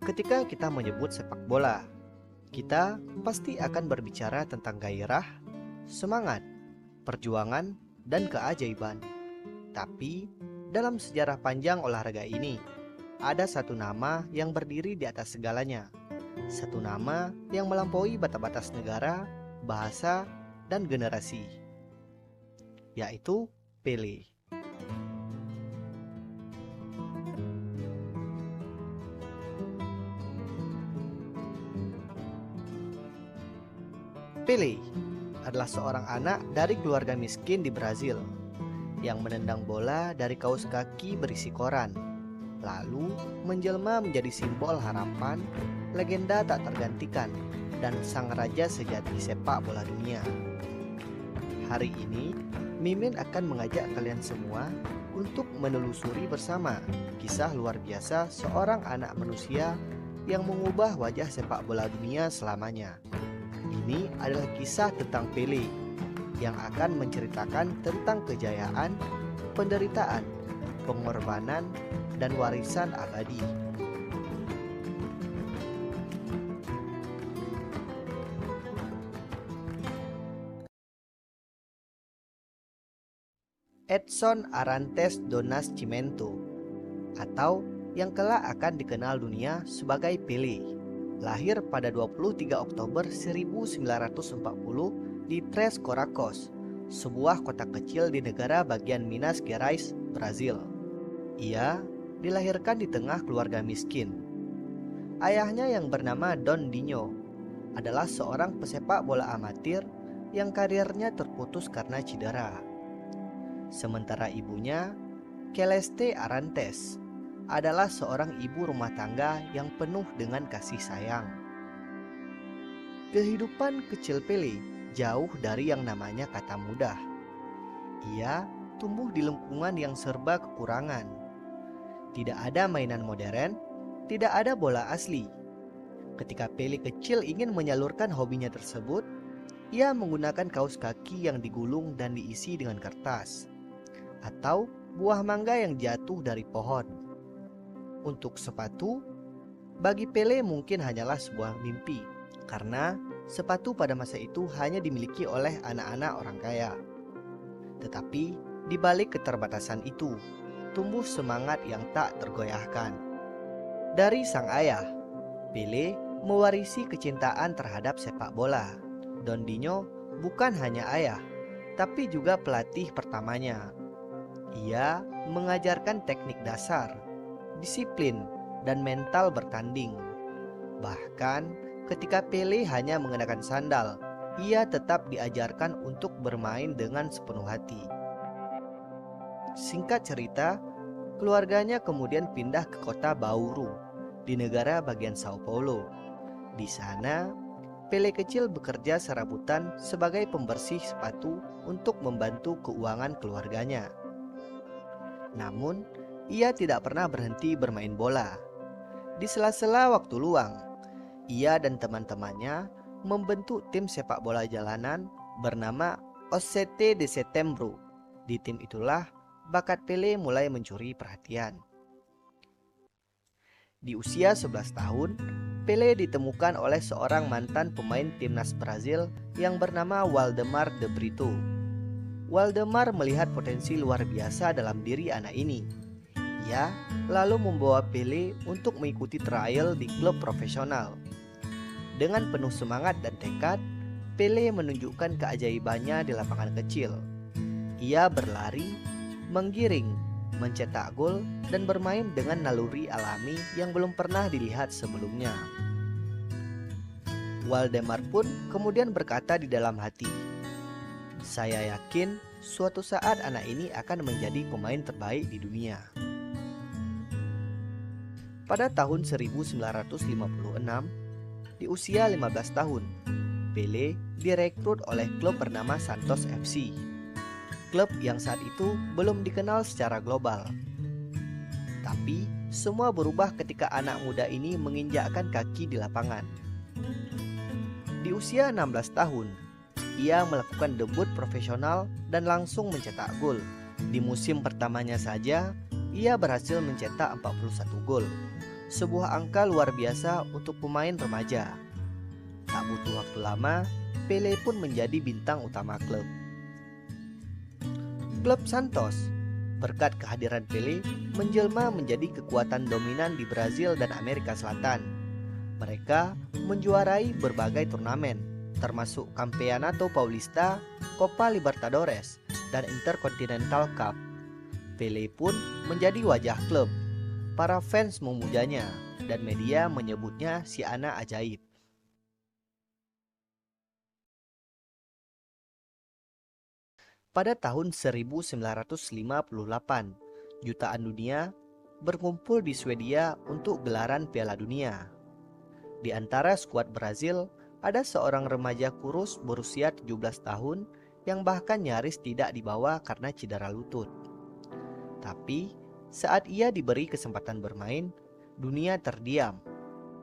Ketika kita menyebut sepak bola, kita pasti akan berbicara tentang gairah, semangat, perjuangan, dan keajaiban. Tapi, dalam sejarah panjang olahraga ini, ada satu nama yang berdiri di atas segalanya. Satu nama yang melampaui batas-batas negara, bahasa, dan generasi, yaitu Pele. Pele adalah seorang anak dari keluarga miskin di Brazil yang menendang bola dari kaos kaki berisi koran, lalu menjelma menjadi simbol harapan, legenda tak tergantikan, dan sang raja sejati sepak bola dunia. Hari ini, Mimin akan mengajak kalian semua untuk menelusuri bersama kisah luar biasa seorang anak manusia yang mengubah wajah sepak bola dunia selamanya. Ini adalah kisah tentang Pele yang akan menceritakan tentang kejayaan, penderitaan, pengorbanan, dan warisan abadi. Edson Arantes do Nascimento, atau yang kelak akan dikenal dunia sebagai Pele, lahir pada 23 Oktober 1940 di Três Corações, sebuah kota kecil di negara bagian Minas Gerais, Brazil. Ia dilahirkan di tengah keluarga miskin. Ayahnya yang bernama Don Dinho adalah seorang pesepak bola amatir yang karirnya terputus karena cedera. Sementara ibunya, Celeste Arantes, adalah seorang ibu rumah tangga yang penuh dengan kasih sayang. Kehidupan kecil Pele jauh dari yang namanya kata mudah. Ia tumbuh di lingkungan yang serba kekurangan. Tidak ada mainan modern, tidak ada bola asli. Ketika Pele kecil ingin menyalurkan hobinya tersebut, ia menggunakan kaos kaki yang digulung dan diisi dengan kertas, atau buah mangga yang jatuh dari pohon. Untuk sepatu, bagi Pele mungkin hanyalah sebuah mimpi, karena sepatu pada masa itu hanya dimiliki oleh anak-anak orang kaya. Tetapi di balik keterbatasan itu, tumbuh semangat yang tak tergoyahkan. Dari sang ayah, Pele mewarisi kecintaan terhadap sepak bola. Don Dinho bukan hanya ayah, tapi juga pelatih pertamanya. Ia mengajarkan teknik dasar, disiplin, dan mental bertanding. Bahkan ketika Pele hanya mengenakan sandal, ia tetap diajarkan untuk bermain dengan sepenuh hati. Singkat cerita, keluarganya kemudian pindah ke kota Bauru di negara bagian Sao Paulo. Di sana, Pele kecil bekerja serabutan sebagai pembersih sepatu untuk membantu keuangan keluarganya. Namun, ia tidak pernah berhenti bermain bola. Di sela-sela waktu luang, ia dan teman-temannya membentuk tim sepak bola jalanan bernama OCT de Setembro. Di tim itulah bakat Pele mulai mencuri perhatian. Di usia 11 tahun, Pele ditemukan oleh seorang mantan pemain timnas Brazil yang bernama Waldemar de Brito. Waldemar melihat potensi luar biasa dalam diri anak ini. Ia lalu membawa Pele untuk mengikuti trial di klub profesional. Dengan penuh semangat dan tekad, Pele menunjukkan keajaibannya di lapangan kecil. Ia berlari, menggiring, mencetak gol, dan bermain dengan naluri alami yang belum pernah dilihat sebelumnya. Waldemar pun kemudian berkata di dalam hati, "Saya yakin suatu saat anak ini akan menjadi pemain terbaik di dunia." Pada tahun 1956, di usia 15 tahun, Pele direkrut oleh klub bernama Santos FC. Klub yang saat itu belum dikenal secara global. Tapi semua berubah ketika anak muda ini menginjakkan kaki di lapangan. Di usia 16 tahun, ia melakukan debut profesional dan langsung mencetak gol. Di musim pertamanya saja, ia berhasil mencetak 41 gol. sebuah angka luar biasa untuk pemain remaja. Tak butuh waktu lama, Pele pun menjadi bintang utama klub. Klub Santos, berkat kehadiran Pele, menjelma menjadi kekuatan dominan di Brazil dan Amerika Selatan. Mereka menjuarai berbagai turnamen, termasuk Campeonato Paulista, Copa Libertadores, dan Intercontinental Cup. Pele pun menjadi wajah klub. Para fans memujanya, dan media menyebutnya si anak ajaib. Pada tahun 1958, jutaan dunia berkumpul di Swedia untuk gelaran Piala Dunia. Di antara skuad Brazil, ada seorang remaja kurus berusia 17 tahun yang bahkan nyaris tidak dibawa karena cedera lutut. Tapi, saat ia diberi kesempatan bermain, dunia terdiam,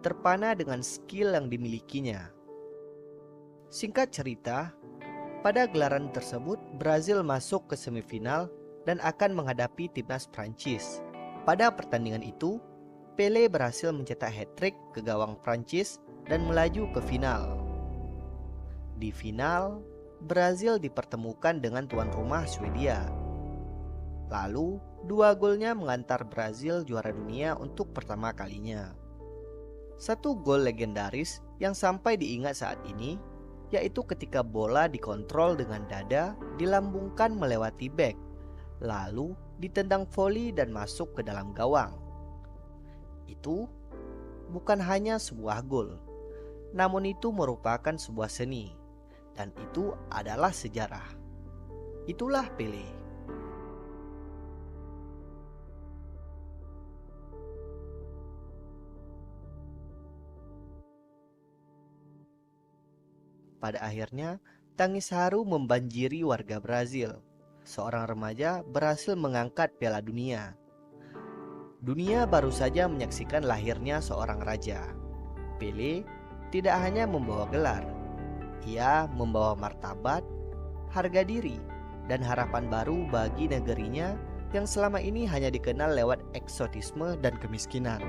terpana dengan skill yang dimilikinya. Singkat cerita, pada gelaran tersebut, Brazil masuk ke semifinal dan akan menghadapi timnas Prancis. Pada pertandingan itu, Pele berhasil mencetak hat-trick ke gawang Prancis dan melaju ke final. Di final, Brazil dipertemukan dengan tuan rumah Swedia. Lalu, 2 golnya mengantar Brazil juara dunia untuk pertama kalinya. Satu gol legendaris yang sampai diingat saat ini, yaitu ketika bola dikontrol dengan dada dilambungkan melewati bek, lalu ditendang voli dan masuk ke dalam gawang. Itu bukan hanya sebuah gol, namun itu merupakan sebuah seni, dan itu adalah sejarah. Itulah Pele. Pada akhirnya, tangis haru membanjiri warga Brazil. Seorang remaja berhasil mengangkat Piala Dunia. Dunia baru saja menyaksikan lahirnya seorang raja. Pele tidak hanya membawa gelar, ia membawa martabat, harga diri, dan harapan baru bagi negerinya yang selama ini hanya dikenal lewat eksotisme dan kemiskinan.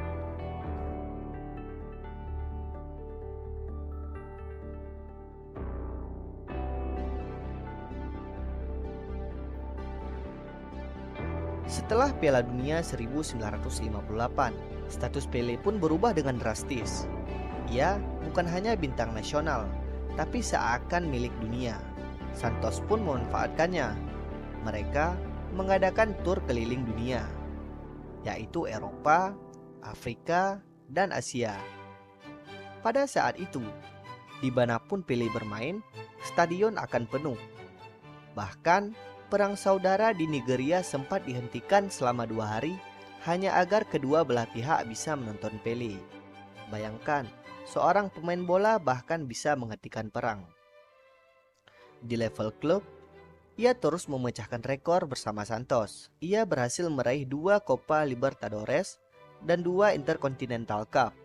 Setelah Piala Dunia 1958, status Pele pun berubah dengan drastis. Ia bukan hanya bintang nasional, tapi seakan milik dunia. Santos pun memanfaatkannya. Mereka mengadakan tur keliling dunia, yaitu Eropa, Afrika, dan Asia. Pada saat itu, dimanapun Pele bermain, stadion akan penuh. Bahkan, perang saudara di Nigeria sempat dihentikan selama 2 hari hanya agar kedua belah pihak bisa menonton Pele. Bayangkan, seorang pemain bola bahkan bisa menghentikan perang. Di level klub, ia terus memecahkan rekor bersama Santos. Ia berhasil meraih 2 Copa Libertadores dan 2 Intercontinental Cup.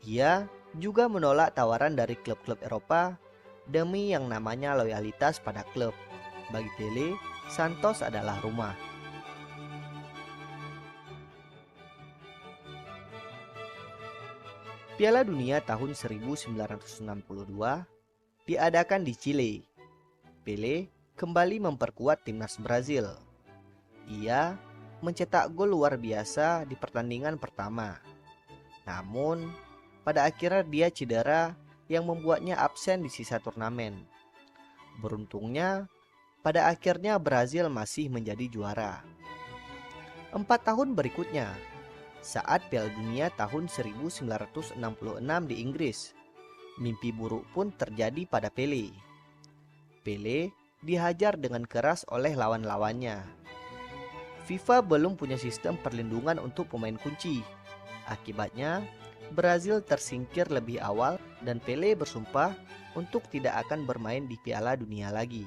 Ia juga menolak tawaran dari klub-klub Eropa demi yang namanya loyalitas pada klub. Bagi Pele, Santos adalah rumah. Piala Dunia tahun 1962 diadakan di Chile. Pele kembali memperkuat timnas Brazil. Ia mencetak gol luar biasa di pertandingan pertama. Namun, pada akhirnya dia cedera yang membuatnya absen di sisa turnamen. Beruntungnya, pada akhirnya Brazil masih menjadi juara. 4 tahun berikutnya, saat Piala Dunia tahun 1966 di Inggris, mimpi buruk pun terjadi pada Pele. Pele dihajar dengan keras oleh lawan-lawannya. FIFA belum punya sistem perlindungan untuk pemain kunci. Akibatnya, Brazil tersingkir lebih awal dan Pele bersumpah untuk tidak akan bermain di Piala Dunia lagi.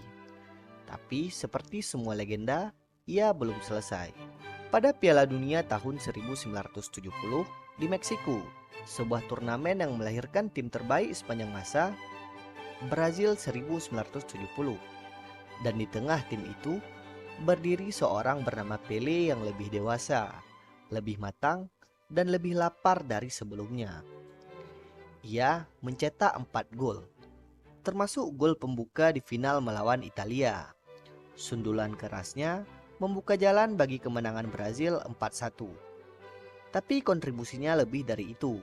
Tapi seperti semua legenda, ia belum selesai. Pada Piala Dunia tahun 1970 di Meksiko, sebuah turnamen yang melahirkan tim terbaik sepanjang masa, Brazil 1970. Dan di tengah tim itu, berdiri seorang bernama Pele yang lebih dewasa, lebih matang, dan lebih lapar dari sebelumnya. Ia mencetak 4 gol, termasuk gol pembuka di final melawan Italia. Sundulan kerasnya membuka jalan bagi kemenangan Brazil 4-1. Tapi kontribusinya lebih dari itu.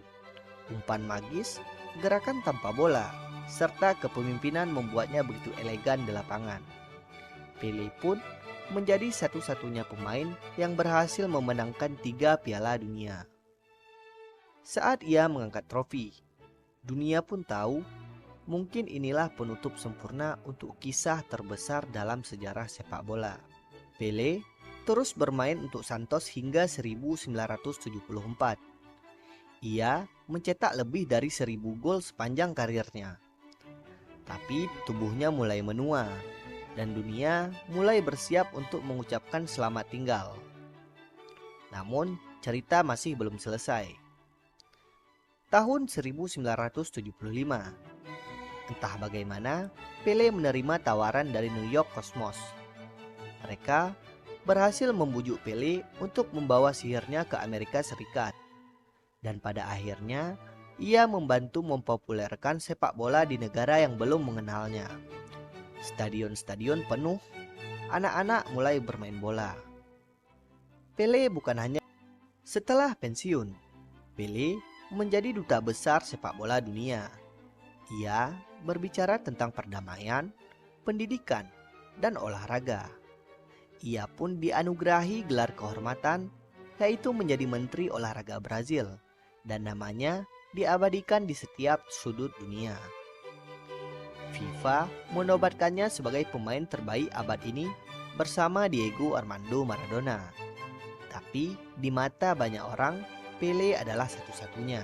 Umpan magis, gerakan tanpa bola, serta kepemimpinan membuatnya begitu elegan di lapangan. Pelé pun menjadi satu-satunya pemain yang berhasil memenangkan 3 Piala Dunia. Saat ia mengangkat trofi, dunia pun tahu mungkin inilah penutup sempurna untuk kisah terbesar dalam sejarah sepak bola. Pelé terus bermain untuk Santos hingga 1974. Ia mencetak lebih dari 1000 gol sepanjang karirnya. Tapi tubuhnya mulai menua dan dunia mulai bersiap untuk mengucapkan selamat tinggal. Namun cerita masih belum selesai. Tahun 1975, entah bagaimana, Pelé menerima tawaran dari New York Cosmos. Mereka berhasil membujuk Pelé untuk membawa sihirnya ke Amerika Serikat. Dan pada akhirnya, ia membantu mempopulerkan sepak bola di negara yang belum mengenalnya. Stadion-stadion penuh, anak-anak mulai bermain bola. Pelé bukan hanya setelah pensiun, Pelé menjadi duta besar sepak bola dunia. Ia berbicara tentang perdamaian, pendidikan, dan olahraga. Ia pun dianugerahi gelar kehormatan, yaitu menjadi Menteri Olahraga Brazil, dan namanya diabadikan di setiap sudut dunia. FIFA menobatkannya sebagai pemain terbaik abad ini bersama Diego Armando Maradona. Tapi di mata banyak orang, Pelé adalah satu-satunya.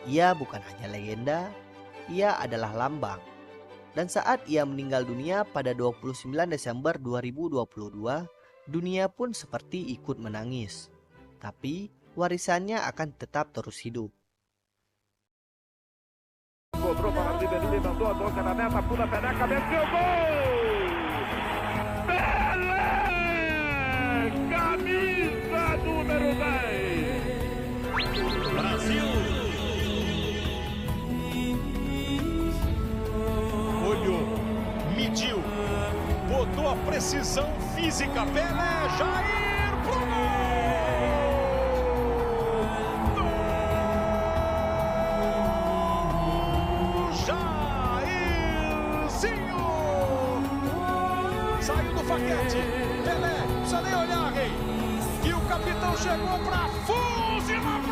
Ia bukan hanya legenda, ia adalah lambang. Dan saat ia meninggal dunia pada 29 Desember 2022, dunia pun seperti ikut menangis. Tapi warisannya akan tetap terus hidup. Cobrou para Ribeirinho, mandou a boca na meta, pula pé na cabeça e o gol! Pelé! Camisa número 10! Brasil! Olhou, mediu, botou a precisão física, Pelé, Jair pro saiu do faquete, Pelé, não precisa nem olhar, rei. E o capitão chegou pra fuzil.